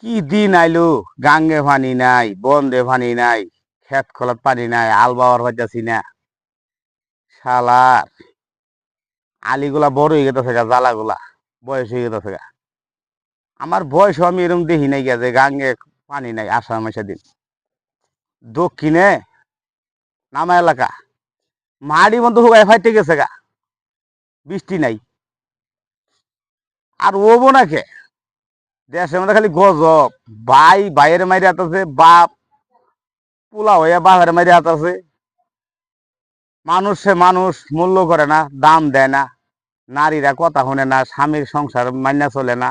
কি দিন আইলো, গাঙ্গে পানি নাই, বন্দে পানি নাই, খেত খোলাত পানি নাই, আল বাওয়ার পাইতাছি না। শালার আলিগুলা বড় হয়ে গেছে গা, জ্বালাগুলা বয়স হয়ে গেছে গা। আমার বয়স আমি এরকম দেখি নাই গা যে গাঙ্গে পানি নাই। আষাঢ় মাসের দিন দক্ষিণে নামা এলাকা মাড়ি বন্ধ হুগায় ফাইতে গেছে গা, বৃষ্টি নাই। আর ও বোনাকে দেশের মধ্যে খালি গজব, ভাই ভাইয়ের মাইরে হাতাছে, বাপ পোলা হইয়া বাপের মাইরে হাতাছে। মানুষে মানুষ মূল্য করে না, দাম দেয় না। নারীরা কথা শুনে না, স্বামীর সংসার মান্য চলে না,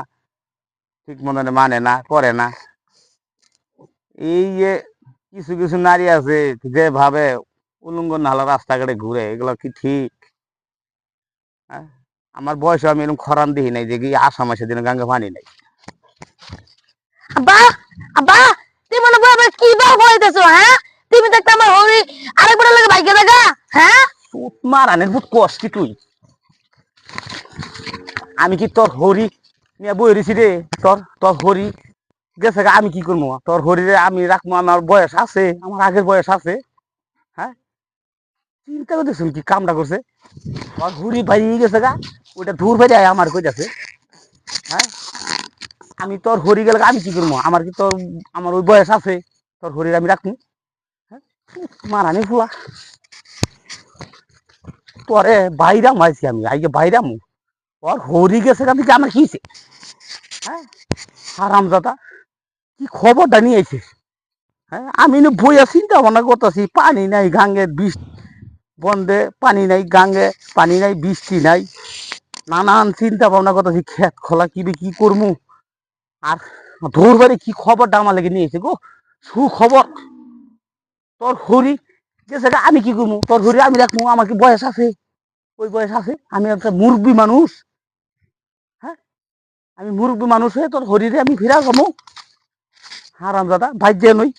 ঠিক মতন মানে না, করে না। এই যে কিছু কিছু নারী আছে যেভাবে উলঙ্গ নালা রাস্তাঘাটে ঘুরে, এগুলো কি ঠিক? হ্যাঁ, আমার বয়সে আমি এরকম খরান দেখি নাই যে কি আষাঢ় মাসের দিনে গাঙ্গে পানি নাই। আব্বা, আব্বা, তুমি মনে করে আবার কি বার কইতেছো? হ্যাঁ, তুমি দেখতে আমার হরি আরেকবার লাগে বাইকে দেখা। হ্যাঁ, মারানের বহুত কষ্ট তুই। আমি কি তোর হরি নিয়ে বই রয়েছি রে? তোর তোর হরি গেছে গা, আমি কি করবো? তোর হরিরে আমি রাখবো? আমার বয়স আছে, আমার আগের বয়স আছে। হ্যাঁ, চিন্তা করতেছ কি কামটা করছে? তোর হরি ভাই গেছে গা, ওইটা দূর ভাই আমার কই যাচ্ছে। হ্যাঁ, আমি তোর হরি গেলে আমি কি করবো? আমার কি তোর, আমার ওই বয়স আছে তোর হরির আমি রাখবো? হ্যাঁ, মারানি ফুলা তোরে বাইরাম আইছি আমি, আইকে বাইরাম। ওর হরি গেছে গা, দিকে আমার কি হয়েছে? হ্যাঁ, হারামজাদা কি খবরটা নিয়ে আইছিস? হ্যাঁ, আমি বইয়া চিন্তা ভাবনা করতেছি, পানি নাই গাঙ্গে, বৃষ্টি বন্ধে পানি নাই, গাঙ্গে পানি নাই, বৃষ্টি নাই। নানান চিন্তা ভাবনা করতেছি, খেত খোলা কি করবো। আর ধর বাড়ি কি খবরটা আমার লেগে নিয়েছে গো, সুখবর। তোর হরি গেছে গা, আমি কি করবো? তোর হরি আমি রাখবো? আমার কি বয়স আছে? ওই বয়স আছে? আমি একটা মুরব্বী মানুষ। হ্যাঁ, আমি মুরব্বী মানুষ হয়ে তোর হরিরে আমি ফিরা যাবো? হারাম দাদা ভাই যে নই।